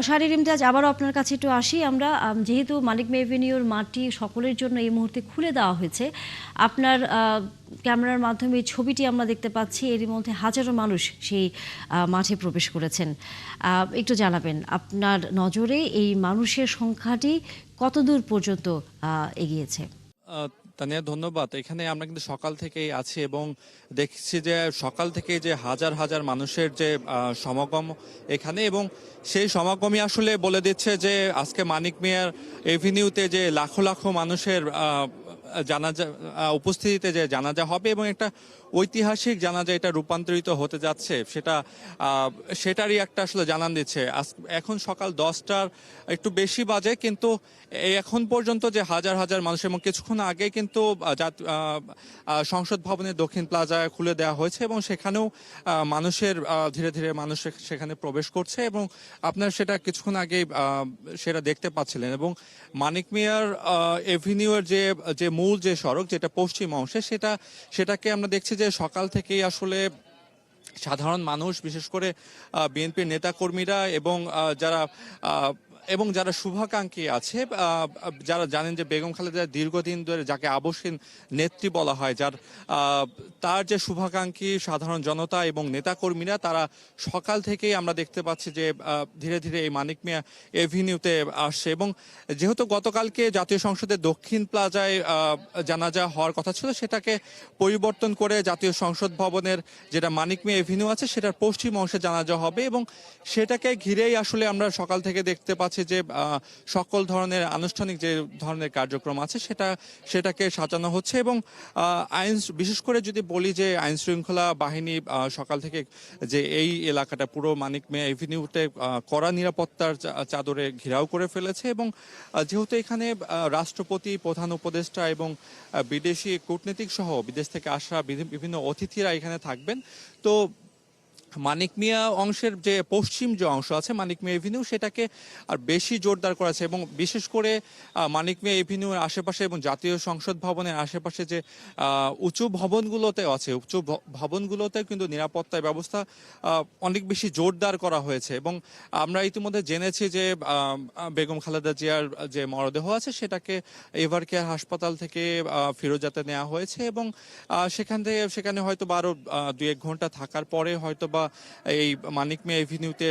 শাহরিয়ার ইমতিয়াজ, আবারও আপনার কাছে একটু আসি আমরা। যেহেতু মানিক মে এভিনিউর মাঠটি সকলের জন্য এই মুহূর্তে খুলে দেওয়া হয়েছে, আপনার ক্যামেরার মাধ্যমে এই ছবিটি আমরা দেখতে পাচ্ছি। এরই মধ্যে হাজারো মানুষ সেই মাঠে প্রবেশ করেছেন। একটু জানাবেন আপনার নজরে এই মানুষের সংখ্যাটি কতদূর পর্যন্ত এগিয়েছে? তানিয়া, ধন্যবাদ। এখানে আমরা কিন্তু সকাল থেকেই আছি এবং দেখছি যে সকাল থেকে যে হাজার হাজার মানুষের যে সমাগম এখানে, এবং সেই সমাগমই আসলে বলে দিচ্ছে যে আজকে মানিক মিয়ার এভিনিউতে যে লাখো লাখো মানুষের জানাজা উপস্থিতিতে যে জানাজা হবে এবং একটা ঐতিহাসিক জানাজা এটা রূপান্তরিত হতে যাচ্ছে, সেটারই একটা আসলে জানান দিচ্ছে। এখন সকাল 10টার একটু বেশি বাজে, কিন্তু এখন পর্যন্ত যে হাজার হাজার মানুষ, এবং কিছুক্ষণ আগে কিন্তু সংসদ ভবনের দক্ষিণ প্লাজায় খুলে দেওয়া হয়েছে এবং সেখানেও মানুষের ধীরে ধীরে মানুষ সেখানে প্রবেশ করছে এবং আপনার সেটা কিছুক্ষণ আগে সেটা দেখতে পাচ্ছিলেন। এবং মানিক মিয়ার এভিনিউয়ের যে মূল যে সড়ক, যেটা পশ্চিম অংশে, সেটাকে আমরা দেখছি যে সকাল থেকেই আসলে সাধারণ মানুষ, বিশেষ করে বিএনপির নেতাকর্মীরা এবং যারা শুভাকাঙ্ক্ষী আছে, যারা জানেন যে বেগম খালেদা দীর্ঘদিন ধরে, যাকে আবশ্যিক নেত্রী বলা হয়, তার যে শুভাকাঙ্ক্ষী সাধারণ জনতা এবং নেতাকর্মীরা, তারা সকাল থেকেই আমরা দেখতে পাচ্ছি যে ধীরে ধীরে এই মানিক মিয়া এভিনিউতে আসছে। এবং যেহেতু গতকালকে জাতীয় সংসদের দক্ষিণ প্লাজায় জানাজা হওয়ার কথা ছিল, সেটাকে পরিবর্তন করে জাতীয় সংসদ ভবনের যেটা মানিক মিয়া এভিনিউ আছে, সেটার পশ্চিম অংশে জানাজা হবে এবং সেটাকে ঘিরেই আসলে আমরা সকাল থেকে দেখতে পাচ্ছি যে সকল ধরনের আনুষ্ঠানিক যে ধরনের কার্যক্রম আছে সেটাকে সাজানো হচ্ছে। এবং বিশেষ করে যদি বলি যে আইন শৃঙ্খলা বাহিনী সকাল থেকে যে এই এলাকাটা পুরো মানিক মিয়া এভিনিউতে কড়া নিরাপত্তার চাদরে ঘেরাও করে ফেলেছে। এবং যেহেতু এখানে রাষ্ট্রপতি, প্রধান উপদেষ্টা এবং বিদেশি কূটনীতিক সহ বিদেশ থেকে আসা বিভিন্ন অতিথিরা এখানে থাকবেন, তো মানিক মিয়া অংশের যে পশ্চিম যে অংশ আছে মানিক মিয়া এভিনিউ, সেটাকে আর বেশি জোরদার করেছে। এবং বিশেষ করে মানিক মিয়া এভিনিউর আশেপাশে এবং জাতীয় সংসদ ভবনের আশেপাশে যে উঁচু ভবনগুলোতে আছে, উঁচু ভবনগুলোতে কিন্তু নিরাপত্তা ব্যবস্থা অনেক বেশি জোরদার করা হয়েছে। এবং আমরা ইতিমধ্যে জেনেছি যে বেগম খালেদা জিয়ার যে মরদেহ আছে, সেটাকে এভার কেয়ার হাসপাতাল থেকে ফিরোজাতে নেওয়া হয়েছে এবং সেখানে হয়তো বা আরো 2-1 ঘন্টা থাকার পরে হয়তো বা এই মানিক মিয়া এভিনিউতে